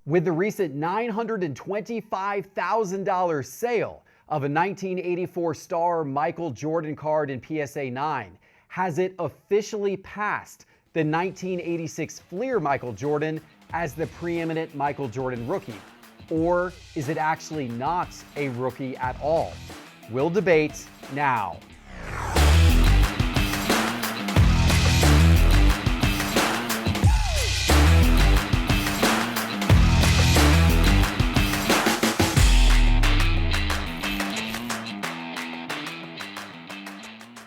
With the recent $925,000 sale of a 1984 star Michael Jordan card in PSA 9, has it officially passed the 1986 Fleer Michael Jordan as the preeminent Michael Jordan rookie? Or is it actually not a rookie at all? We'll debate now.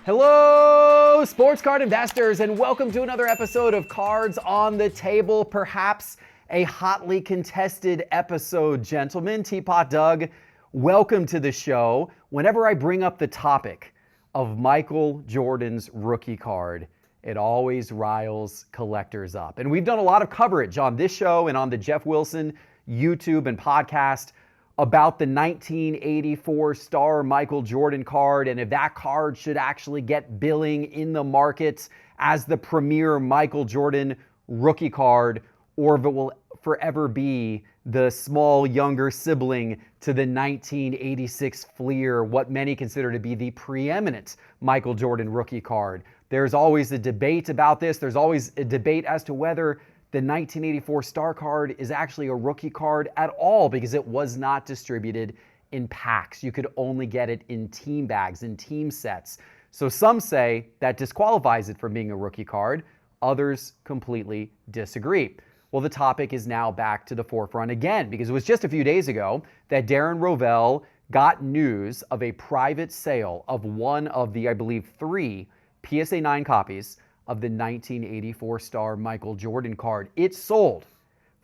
Hello, sports card investors, and welcome to another episode of Cards on the Table, perhaps a hotly contested episode, gentlemen. Teapot Doug, welcome to the show. Whenever I bring up the topic of Michael Jordan's rookie card, it always riles collectors up. And we've done a lot of coverage on this show and on the Jeff Wilson YouTube and podcast about the 1984 star Michael Jordan card and if that card should actually get billing in the market as the premier Michael Jordan rookie card, or if it will forever be the small younger sibling to the 1986 Fleer, what many consider to be the preeminent Michael Jordan rookie card. There's always a debate about this. There's always a debate as to whether the 1984 star card is actually a rookie card at all because it was not distributed in packs. You could only get it in team bags, in team sets. So some say that disqualifies it from being a rookie card. Others completely disagree. Well, the topic is now back to the forefront again because it was just a few days ago that Darren Rovell got news of a private sale of one of the, I believe, 3 PSA 9 copies of the 1984 star Michael Jordan card. It sold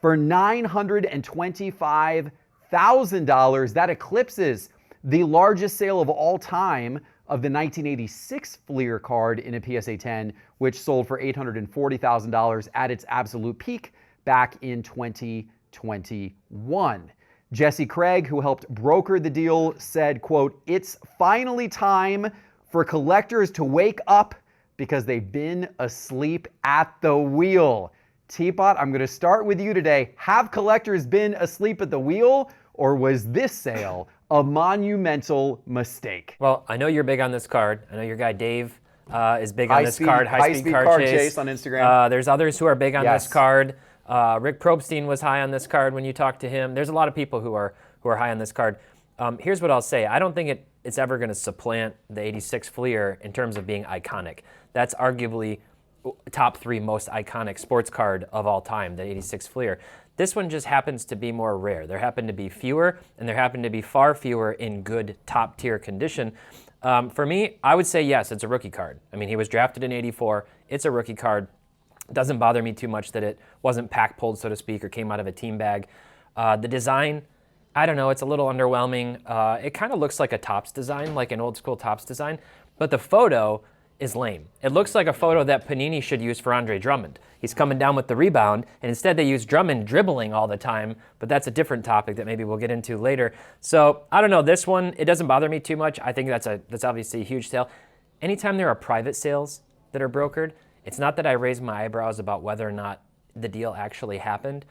for $925,000. That eclipses the largest sale of all time of the 1986 Fleer card in a PSA 10, which sold for $840,000 at its absolute peak back in 2021. Jesse Craig, who helped broker the deal, said, quote, "It's finally time for collectors to wake up because they've been asleep at the wheel." Teapot, I'm going to start with you today. Have collectors been asleep at the wheel, or was this sale a monumental mistake? Well, I know you're big on this card. I know your guy Dave is big on this card. High-speed card chase on Instagram. There's others who are big on this card. Rick Probstein was high on this card when you talked to him. There's a lot of people who are high on this card. Here's what I'll say. I don't think it's ever going to supplant the 86 Fleer in terms of being iconic. That's arguably top 3 most iconic sports card of all time, the 86 Fleer. This one just happens to be more rare. There happen to be fewer, and there happen to be far fewer in good top-tier condition. For me, I would say yes, it's a rookie card. I mean, he was drafted in 84. It's a rookie card. It doesn't bother me too much that it wasn't pack-pulled, so to speak, or came out of a team bag. The design, I don't know, it's a little underwhelming. It kind of looks like a Topps design, like an old-school Topps design, but the photo is lame. It looks like a photo that Panini should use for Andre Drummond. He's coming down with the rebound, and instead they use Drummond dribbling all the time, but that's a different topic that maybe we'll get into later. So, I don't know, this one, it doesn't bother me too much. I think that's obviously a huge sale. Anytime there are private sales that are brokered, it's not that I raise my eyebrows about whether or not the deal actually happened,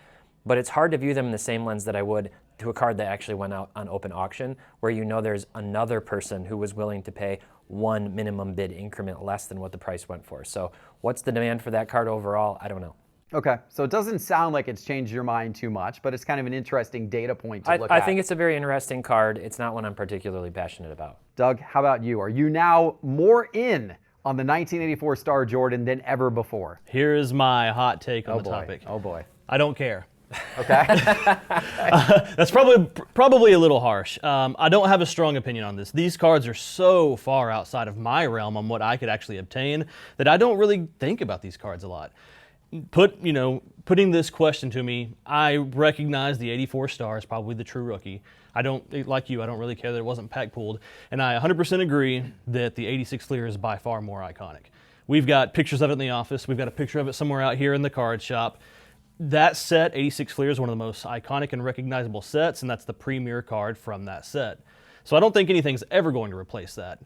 but it's hard to view them in the same lens that I would to a card that actually went out on open auction, where you know there's another person who was willing to pay one minimum bid increment less than what the price went for. So what's the demand for that card overall? I don't know. Okay, so it doesn't sound like it's changed your mind too much, but it's kind of an interesting data point to look at. I think it's a very interesting card. It's not one I'm particularly passionate about. Doug, how about you? Are you now more in on the 1984 star Jordan than ever before? Here is my hot take on the topic. Oh boy. I don't care. Okay. That's probably a little harsh. I don't have a strong opinion on this. These cards are so far outside of my realm on what I could actually obtain that I don't really think about these cards a lot. Putting this question to me, I recognize the 84 star is probably the true rookie. I don't really care that it wasn't pack pulled, and I 100% agree that the 86 Fleer is by far more iconic. We've got pictures of it in the office. We've got a picture of it somewhere out here in the card shop. That set, 86 Fleer, is one of the most iconic and recognizable sets, and that's the premier card from that set. So I don't think anything's ever going to replace that.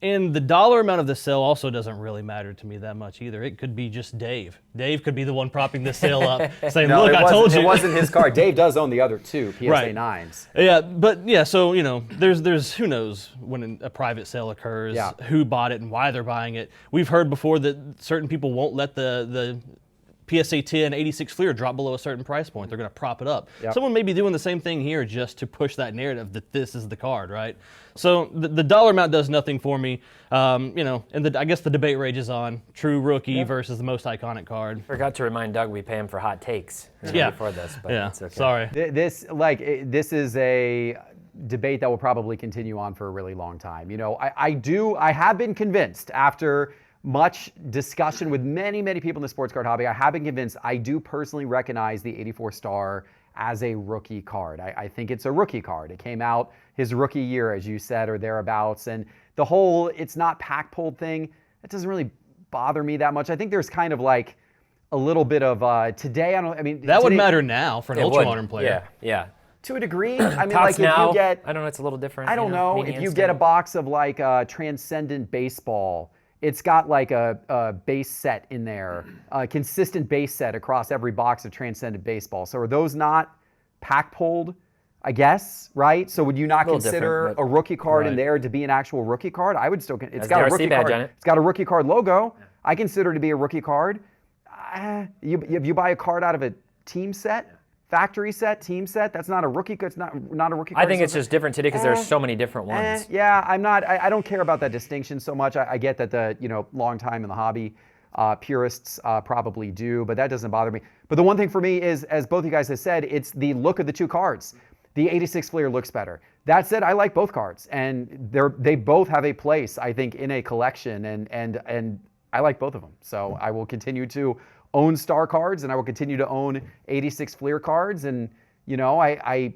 And the dollar amount of the sale also doesn't really matter to me that much either. It could be just Dave. Dave could be the one propping this sale up, saying, No, look, I told you. It wasn't his card. Dave does own the other two PSA Right. 9s. Yeah, but yeah, so, there's who knows when a private sale occurs, Yeah. who bought it and why they're buying it. We've heard before that certain people won't let the PSA 10 86 Fleer drop below a certain price point. They're going to prop it up. Yep. Someone may be doing the same thing here just to push that narrative that this is the card, right? So the dollar amount does nothing for me. And I guess the debate rages on true rookie versus the most iconic card. Forgot to remind Doug we pay him for hot takes Yeah. before this, but Yeah, it's okay. sorry. This is a debate that will probably continue on for a really long time. I have been convinced after much discussion with many people in the sports card hobby. I have been convinced. I do personally recognize the 84 star as a rookie card. I think it's a rookie card. It came out his rookie year, as you said, or thereabouts. And the whole it's not pack pulled thing, it doesn't really bother me that much. I think there's kind of like a little bit of today. That would matter now for an ultra modern player. Yeah. to a degree. I mean, Topps like if now, you get, I don't know, it's a little different. I don't know, if you get a box of like Transcendent Baseball, it's got like a base set in there, a consistent base set across every box of Transcendent Baseball. So are those not pack pulled? I guess, right? So would you not consider different, but- a rookie card in Right. there to be an actual rookie card? I would still. It's Has got the a RC rookie badge card. on it. It's got a rookie card logo. I consider it to be a rookie card. If you buy a card out of a team set, factory set, team set, that's not a rookie. It's not a rookie card. I think it's just different today because there's so many different ones. Yeah, I'm not. I don't care about that distinction so much. I get that the long time in the hobby purists probably do, but that doesn't bother me. But the one thing for me is, as both of you guys have said, it's the look of the two cards. The 86 Fleer looks better. That said, I like both cards, and they both have a place, I think, in a collection, and I like both of them. So I will continue to own Star cards, and I will continue to own 86 Fleer cards, and I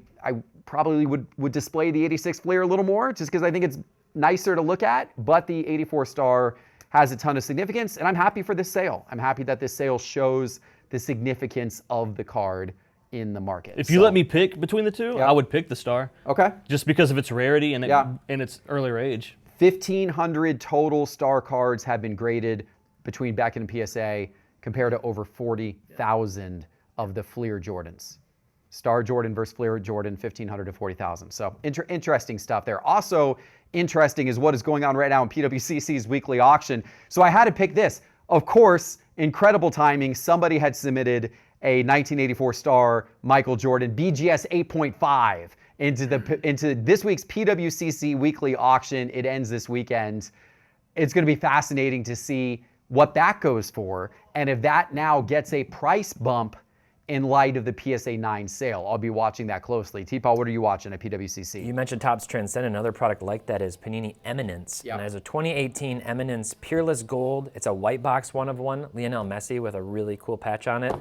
probably would display the 86 Fleer a little more, just because I think it's nicer to look at. But the 84 Star has a ton of significance, and I'm happy for this sale. I'm happy that this sale shows the significance of the card in the market. If you let me pick between the two, I would pick the Star. Okay. Just because of its rarity and its earlier age. 1,500 total Star cards have been graded between Beckett and PSA, compared to over 40,000 of the Fleer Jordans. Star Jordan versus Fleer Jordan, 1,500 to 40,000. So interesting stuff there. Also interesting is what is going on right now in PWCC's weekly auction. So I had to pick this. Of course, incredible timing. Somebody had submitted a 1984 Star Michael Jordan BGS 8.5 into this week's PWCC weekly auction. It ends this weekend. It's going to be fascinating to see what that goes for, and if that now gets a price bump in light of the PSA 9 sale. I'll be watching that closely. T-Paul, what are you watching at PWCC? You mentioned Topps Transcendent. Another product like that is Panini Eminence. Yep. And there's a 2018 Eminence Peerless Gold. It's a white box one of one. Lionel Messi with a really cool patch on it.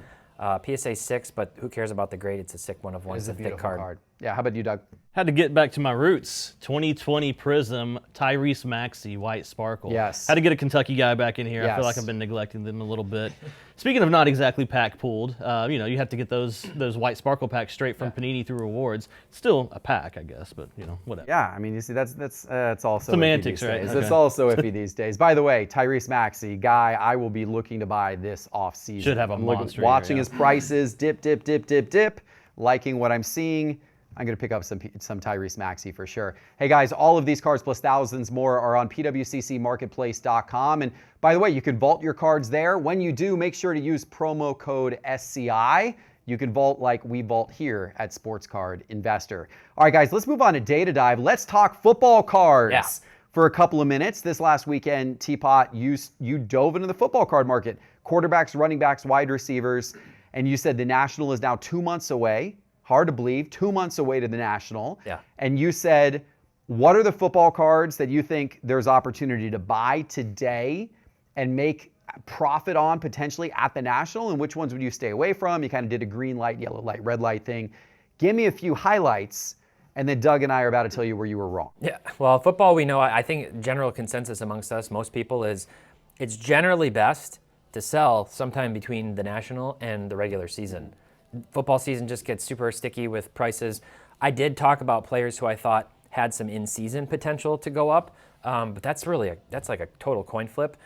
PSA 6, but who cares about the grade? It's a sick one of one. It's a thick card. Yeah, how about you, Doug? Had to get back to my roots. 2020 Prism Tyrese Maxey White Sparkle. Yes. Had to get a Kentucky guy back in here. I Yes. feel like I've been neglecting them a little bit. Speaking of not exactly pack pulled, you have to get those White Sparkle packs straight from Panini through rewards. Still a pack, I guess, but whatever. Yeah, I mean, you see, that's also Semantics, iffy these right? days. Okay. It's also iffy these days. By the way, Tyrese Maxey, guy I will be looking to buy this off season. Should have a I'm monster watching year, his prices dip, liking what I'm seeing. I'm going to pick up some Tyrese Maxey for sure. Hey guys, all of these cards plus thousands more are on pwccmarketplace.com. And by the way, you can vault your cards there. When you do, make sure to use promo code SCI. You can vault like we vault here at Sports Card Investor. All right, guys, let's move on to Data Dive. Let's talk football cards for a couple of minutes. This last weekend, Teapot, you dove into the football card market. Quarterbacks, running backs, wide receivers. And you said the National is now 2 months away. Hard to believe, 2 months away to the National. Yeah. And you said, what are the football cards that you think there's opportunity to buy today and make profit on potentially at the National? And which ones would you stay away from? You kind of did a green light, yellow light, red light thing. Give me a few highlights, and then Doug and I are about to tell you where you were wrong. Yeah, well, football, we know, I think general consensus amongst us, most people, is it's generally best to sell sometime between the National and the regular season. Football season just gets super sticky with prices. I did talk about players who I thought had some in-season potential to go up. But that's like a total coin flip.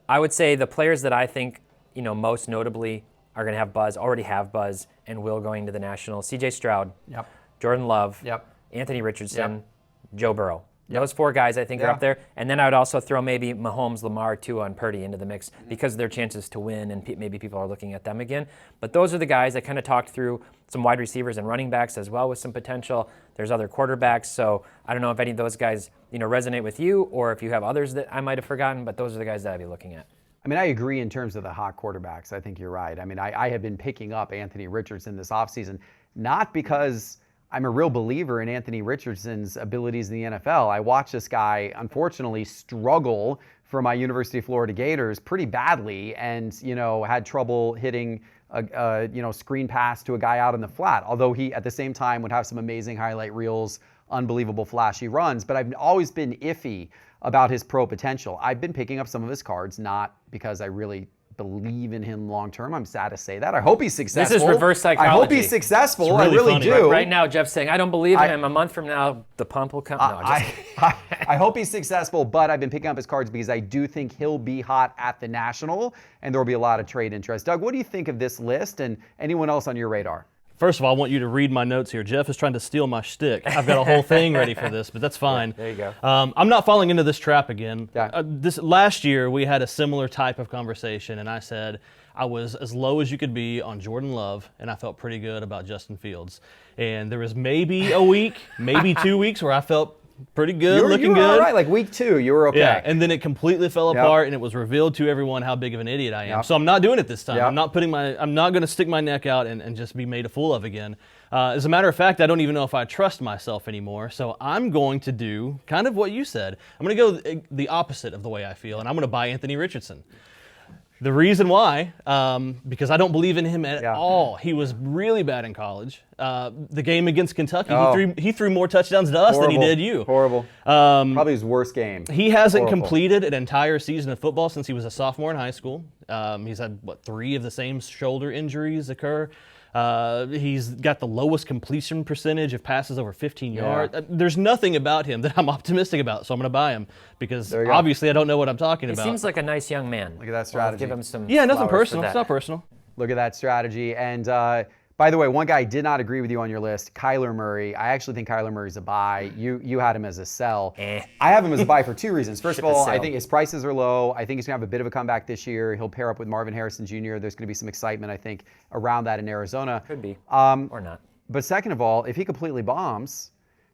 I would say the players that I think, most notably are going to have buzz, already have buzz, and will going to the National. C.J. Stroud, Yep. Jordan Love, Yep. Anthony Richardson, Yep. Joe Burrow. Those 4 guys I think are up there. And then I would also throw maybe Mahomes, Lamar, Tua, and Purdy into the mix because of their chances to win, and maybe people are looking at them again. But those are the guys I kind of talked through, some wide receivers and running backs as well with some potential. There's other quarterbacks. So I don't know if any of those guys resonate with you, or if you have others that I might have forgotten, but those are the guys that I'd be looking at. I mean, I agree in terms of the hot quarterbacks. I think you're right. I mean, I have been picking up Anthony Richardson this offseason, not because I'm a real believer in Anthony Richardson's abilities in the NFL. I watched this guy, unfortunately, struggle for my University of Florida Gators pretty badly, and had trouble hitting a screen pass to a guy out in the flat. Although he, at the same time, would have some amazing highlight reels, unbelievable flashy runs. But I've always been iffy about his pro potential. I've been picking up some of his cards, not because I really believe in him long term. I'm sad to say that. I hope he's successful. This is reverse psychology. I hope he's successful. It's really I really funny. do. Right now, Jeff's saying, I don't believe in him. A month from now, the pump will come. No, I hope he's successful, but I've been picking up his cards because I do think he'll be hot at the National, and there will be a lot of trade interest. Doug, what do you think of this list, and anyone else on your radar? First of all, I want you to read my notes here. Jeff is trying to steal my shtick. I've got a whole thing ready for this, but that's fine. There you go. I'm not falling into this trap again. Yeah. This last year, we had a similar type of conversation, and I said I was as low as you could be on Jordan Love, and I felt pretty good about Justin Fields. And there was maybe a week, maybe 2 weeks where I felt pretty good, looking good. All right, like week 2, you were okay. Yeah, and then it completely fell apart, and it was revealed to everyone how big of an idiot I am. So I'm not doing it this time. Yep. I'm not going to stick my neck out and just be made a fool of again. As a matter of fact, I don't even know if I trust myself anymore. So I'm going to do kind of what you said. I'm going to go the opposite of the way I feel, and I'm going to buy Anthony Richardson. The reason why, because I don't believe in him at all. He was really bad in college. The game against Kentucky, he threw more touchdowns to us than he did you. Horrible. Probably his worst game. He hasn't completed an entire season of football since he was a sophomore in high school. He's had, 3 of the same shoulder injuries occur. He's got the lowest completion percentage of passes over 15 yards. There's nothing about him that I'm optimistic about, so I'm going to buy him because obviously I don't know what I'm talking about. He seems like a nice young man. Look at that strategy. I'll give him some nothing flowers personal. for It's that. not personal. Look at that strategy. And by the way, one guy did not agree with you on your list, Kyler Murray. I actually think Kyler Murray's a buy. You had him as a sell. I have him as a buy for 2 reasons. First of all, I think his prices are low. I think he's going to have a bit of a comeback this year. He'll pair up with Marvin Harrison Jr. There's going to be some excitement, I think, around that in Arizona. Could be, or not. But second of all, if he completely bombs,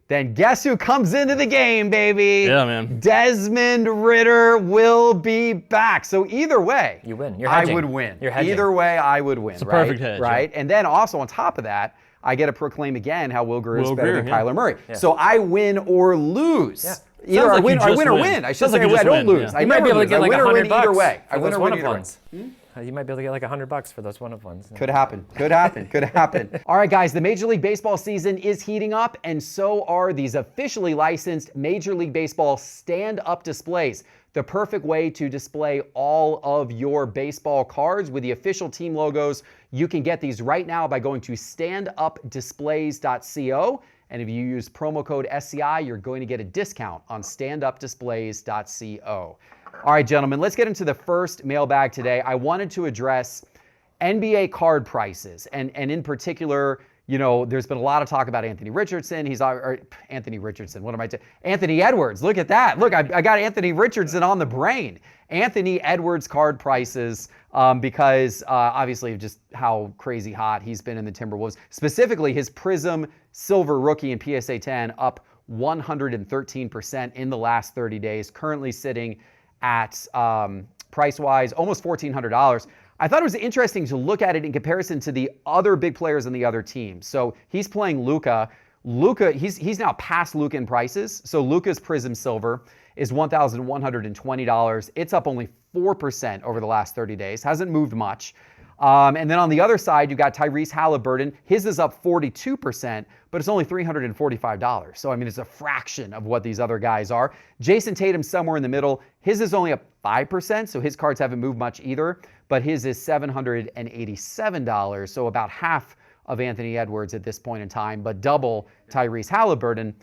then guess who comes into the game, baby? Yeah, man. Desmond Ridder will be back. So either way, You win. You're hedging. I would win. You're hedging. Either way, I would win. It's a perfect hedge, right? And then also on top of that, I get to proclaim again how Will Grier is better than Kyler Murray. Yeah. So I win or lose. Yeah. Either I like win you just or win. win. I should Sounds say like you I just don't win, lose. yeah. I You might never be able to lose. get I like win or win $100 either way. I for win those or win one of either way. ones. You might be able to get like $100 for those one of ones. Could happen. Could happen. Could happen. All right, guys, the Major League Baseball season is heating up, and so are these officially licensed Major League Baseball stand-up displays. The perfect way to display all of your baseball cards with the official team logos. You can get these right now by going to standupdisplays.co. And if you use promo code SCI, you're going to get a discount on standupdisplays.co. All right, gentlemen, let's get into the first mailbag today. I wanted to address NBA card prices. And in particular, there's been a lot of talk about Anthony Richardson. Anthony Richardson, what am I saying? Anthony Edwards, look at that. Look, I got Anthony Richardson on the brain. Anthony Edwards card prices because obviously of just how crazy hot he's been in the Timberwolves. Specifically, his Prism Silver Rookie in PSA 10 up 113% in the last 30 days, currently sitting at price-wise almost $1,400. I thought it was interesting to look at it in comparison to the other big players on the other teams. So he's playing Luka. He's now past Luka in prices. So Luka's Prism Silver is $1,120. It's up only 4% over the last 30 days. Hasn't moved much. And then on the other side, you've got Tyrese Halliburton. His is up 42%, but it's only $345. So, I mean, it's a fraction of what these other guys are. Jason Tatum's somewhere in the middle. His is only up 5%, so his cards haven't moved much either, but his is $787, so about half of Anthony Edwards at this point in time, but double Tyrese Halliburton.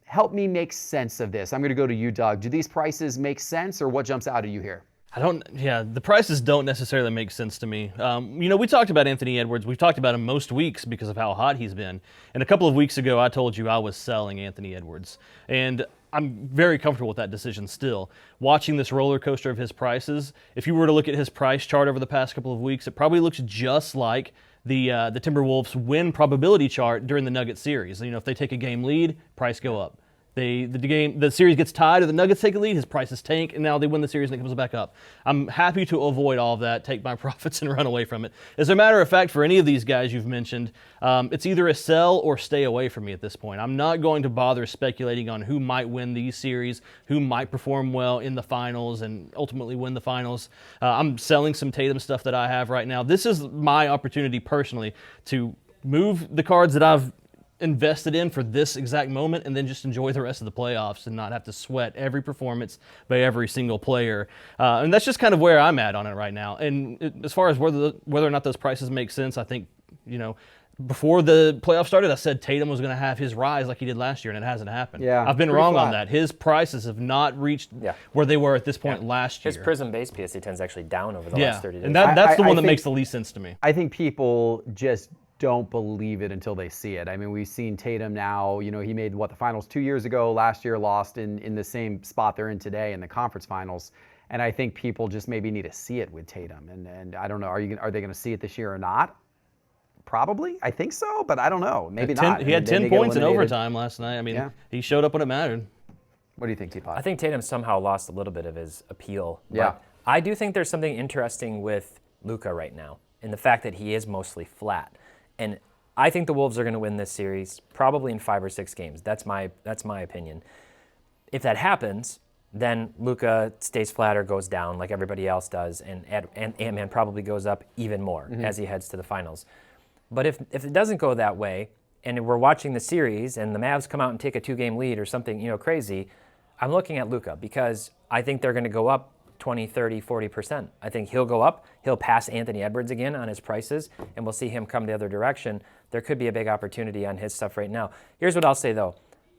help me make sense of this. I'm going to go to you, Doug. Do these prices make sense, or what jumps out at you here? The prices don't necessarily make sense to me. We talked about Anthony Edwards. We've talked about him most weeks because of how hot he's been. And a couple of weeks ago, I told you I was selling Anthony Edwards. And I'm very comfortable with that decision still. Watching this roller coaster of his prices, if you were to look at his price chart over the past couple of weeks, it probably looks just like the Timberwolves win probability chart during the Nuggets series. If they take a game lead, price go up. The series gets tied, or the Nuggets take a lead, his prices tank, and now they win the series and it comes back up. I'm happy to avoid all of that, take my profits and run away from it. As a matter of fact, for any of these guys you've mentioned, it's either a sell or stay away from me at this point. I'm not going to bother speculating on who might win these series, who might perform well in the finals and ultimately win the finals. I'm selling some Tatum stuff that I have right now. This is my opportunity personally to move the cards that I've invested in for this exact moment and then just enjoy the rest of the playoffs and not have to sweat every performance by every single player. And that's just kind of where I'm at on it right now. And as far as whether or not those prices make sense, I think, before the playoffs started, I said Tatum was going to have his rise like he did last year, and it hasn't happened. Yeah, I've been wrong on that. His prices have not reached where they were at this point last year. His Prism base PSA 10 is actually down over the last 30 days. And that's the one that makes the least sense to me. I think people just don't believe it until they see it. I mean, we've seen Tatum now, he made the finals 2 years ago, last year lost in the same spot they're in today in the conference finals. And I think people just maybe need to see it with Tatum. And I don't know, are they going to see it this year or not? Probably. I think so, but I don't know. Maybe not. He had 10 points in overtime last night. I mean, he showed up when it mattered. What do you think, Teapot? I think Tatum somehow lost a little bit of his appeal. Yeah. But I do think there's something interesting with Luka right now in the fact that he is mostly flat. And I think the Wolves are going to win this series probably in 5 or 6 games. That's my opinion. If that happens, then Luka stays flat or goes down like everybody else does, and Ant-Man probably goes up even more as he heads to the finals. But if it doesn't go that way, and we're watching the series, and the Mavs come out and take a 2-game lead or something crazy, I'm looking at Luka because I think they're going to go up 20, 30, 40%. I think he'll go up. He'll pass Anthony Edwards again on his prices, and we'll see him come the other direction. There could be a big opportunity on his stuff right now. Here's what I'll say, though.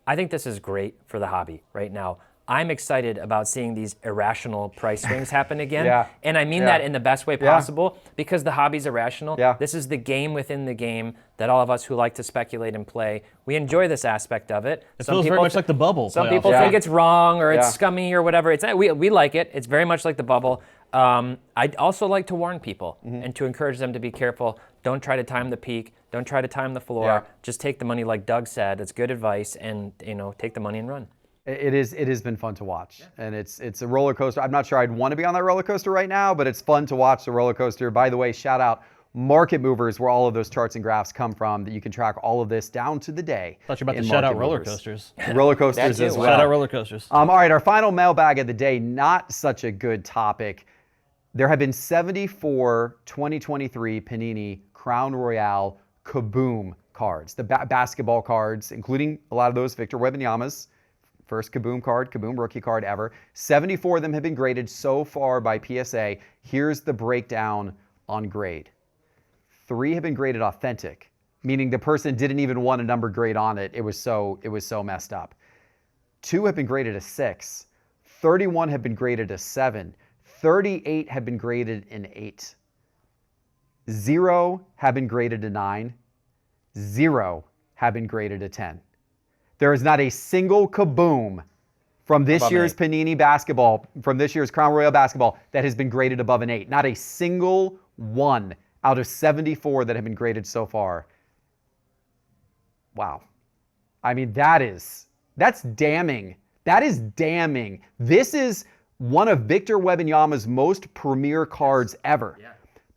I think this is great for the hobby right now. I'm excited about seeing these irrational price swings happen again. And I mean that in the best way possible because the hobby's irrational. This is the game within the game that all of us who like to speculate and play, we enjoy this aspect of it. It feels very much like the bubble. Some people think it's wrong or it's scummy or whatever. It's we like it. It's very much like the bubble. I'd also like to warn people and to encourage them to be careful. Don't try to time the peak. Don't try to time the floor. Just take the money like Doug said. It's good advice and take the money and run. It has been fun to watch, and it's a roller coaster. I'm not sure I'd want to be on that roller coaster right now, but it's fun to watch the roller coaster. By the way, shout out Market Movers, where all of those charts and graphs come from, that you can track all of this down to the day. I thought you were about to shout out roller coasters. Roller coasters as well. Shout out roller coasters. All right, our final mailbag of the day, not such a good topic. There have been 74 2023 Panini Crown Royale Kaboom cards, the basketball cards, including a lot of those Victor Wembanyama's. First Kaboom rookie card ever. 74 of them have been graded so far by PSA. Here's the breakdown on grade. 3 have been graded authentic, meaning the person didn't even want a number grade on it. It was so messed up. 2 have been graded a 6. 31 have been graded a 7. 38 have been graded an 8. 0 have been graded a 9. 0 have been graded a 10. There is not a single Kaboom from this year's Panini basketball, from this year's Crown Royale basketball, that has been graded above an 8. Not a single one out of 74 that have been graded so far. Wow. I mean, that's damning. That is damning. This is one of Victor Wembanyama's most premier cards ever.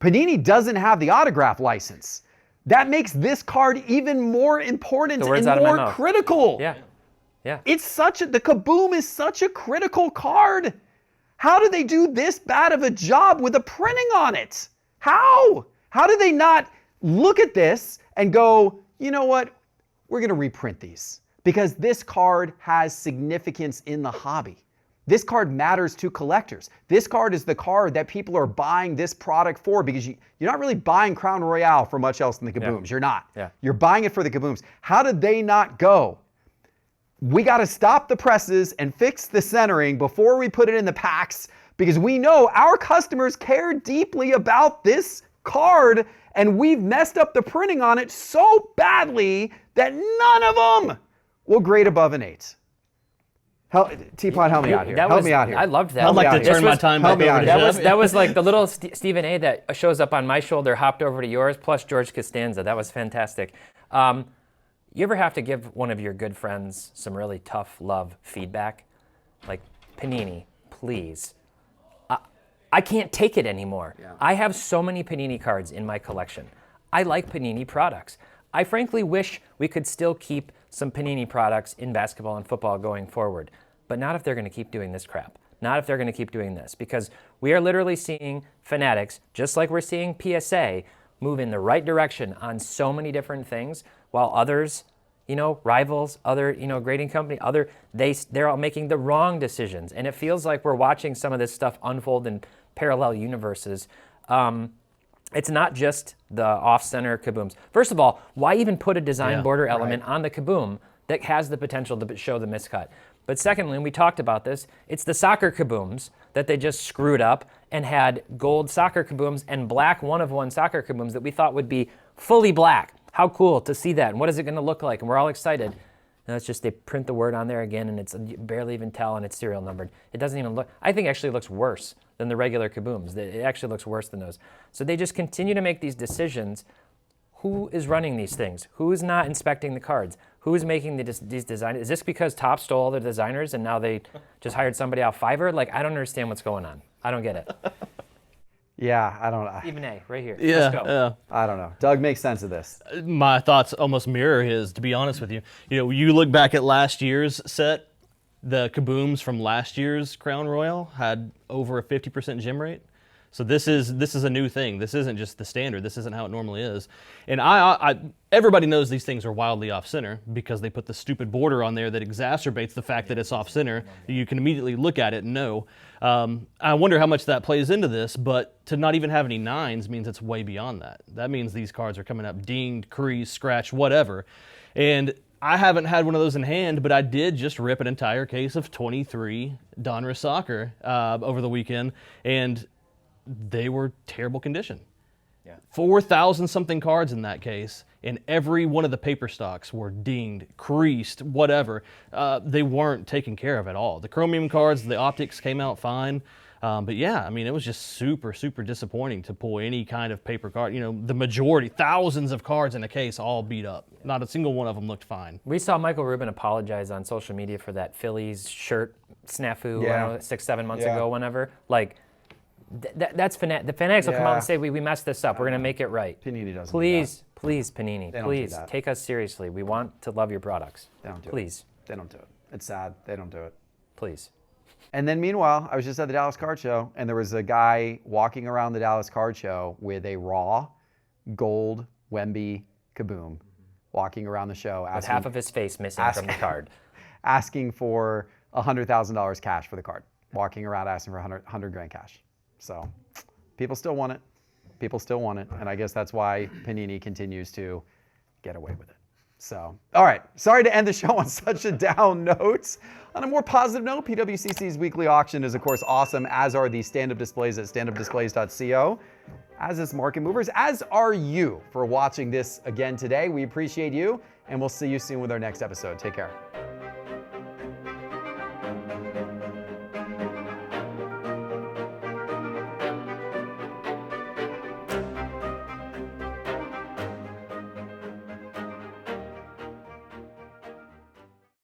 Panini doesn't have the autograph license. That makes this card even more important and more critical. Yeah. The Kaboom is such a critical card. How do they do this bad of a job with the printing on it? How? How do they not look at this and go, you know what? We're going to reprint these because this card has significance in the hobby. This card matters to collectors. This card is the card that people are buying this product for because you're not really buying Crown Royale for much else than the Kabooms. You're not. You're buying it for the Kabooms. How did they not go? we got to stop the presses and fix the centering before we put it in the packs, because we know our customers care deeply about this card, and we've messed up the printing on it so badly that none of them will grade above an 8. Teapot, help me out here. Help me out here. I loved that. I'd like to turn my time back over to Jeff. That was like the little Stephen A. that shows up on my shoulder, hopped over to yours, plus George Costanza. That was fantastic. You ever have to give one of your good friends some really tough love feedback? Like, Panini, please. I can't take it anymore. Yeah. I have so many Panini cards in my collection. I like Panini products. I frankly wish we could still keep some Panini products in basketball and football going forward, but not if they're going to keep doing this crap. Not if they're going to keep doing this, because we are literally seeing Fanatics, just like we're seeing PSA, move in the right direction on so many different things, while others, rivals, other, grading company, they're all making the wrong decisions. And it feels like we're watching some of this stuff unfold in parallel universes. It's not just the off-center kabooms. First of all, why even put a design border element on the kaboom that has the potential to show the miscut? But secondly, and we talked about this, it's the soccer kabooms that they just screwed up and had gold soccer kabooms and black one-of-one soccer kabooms that we thought would be fully black. How cool to see that, and what is it going to look like? And we're all excited. And it's just they print the word on there again, and you barely even tell, and it's serial numbered. It doesn't even look, I think it actually looks worse than the regular kabooms. It actually looks worse than those. So they just continue to make these decisions. Who is running these things? Who is not inspecting the cards? Who is making these designs? Is this because Topps stole all the designers and now they just hired somebody off Fiverr? Like, I don't understand what's going on. I don't get it. Yeah, I don't know. Stephen A, right here. Yeah, Let's go. I don't know. Doug, makes sense of this. My thoughts almost mirror his, to be honest with you. You look back at last year's set, the kabooms from last year's Crown Royal had over a 50% gem rate. So this is a new thing. This isn't just the standard. This isn't how it normally is. And everybody knows these things are wildly off-center because they put the stupid border on there that exacerbates the fact that it's off-center. You can immediately look at it and know. I wonder how much that plays into this, but to not even have any 9s means it's way beyond that. That means these cards are coming up dinged, creased, scratched, whatever. And I haven't had one of those in hand, but I did just rip an entire case of 23 Donruss Soccer over the weekend, and they were terrible condition. Yeah. 4,000 something cards in that case, and every one of the paper stocks were dinged, creased, whatever. They weren't taken care of at all. The chromium cards, the optics came out fine. But yeah, I mean, it was just super, super disappointing to pull any kind of paper card. The majority, thousands of cards in a case, all beat up. Not a single one of them looked fine. We saw Michael Rubin apologize on social media for that Phillies shirt snafu 6-7 months ago, whenever. Like, that's the Fanatics will come out and say, we messed this up. We're going to make it right. Panini doesn't Please, Panini, please do that. take us seriously. We want to love your products. They don't do please. It. They don't do it. It's sad. They don't do it. Please. And then meanwhile, I was just at the Dallas Card Show, and there was a guy walking around the Dallas Card Show with a raw gold Wemby Kaboom, walking around the show. With half of his face missing from the card. Asking for $100,000 cash for the card. Walking around asking for 100 grand cash. So people still want it. People still want it. And I guess that's why Panini continues to get away with it. So, all right. Sorry to end the show on such a down note. On a more positive note, PWCC's weekly auction is, of course, awesome, as are the stand-up displays at standupdisplays.co, as is Market Movers, as are you for watching this again today. We appreciate you, and we'll see you soon with our next episode. Take care.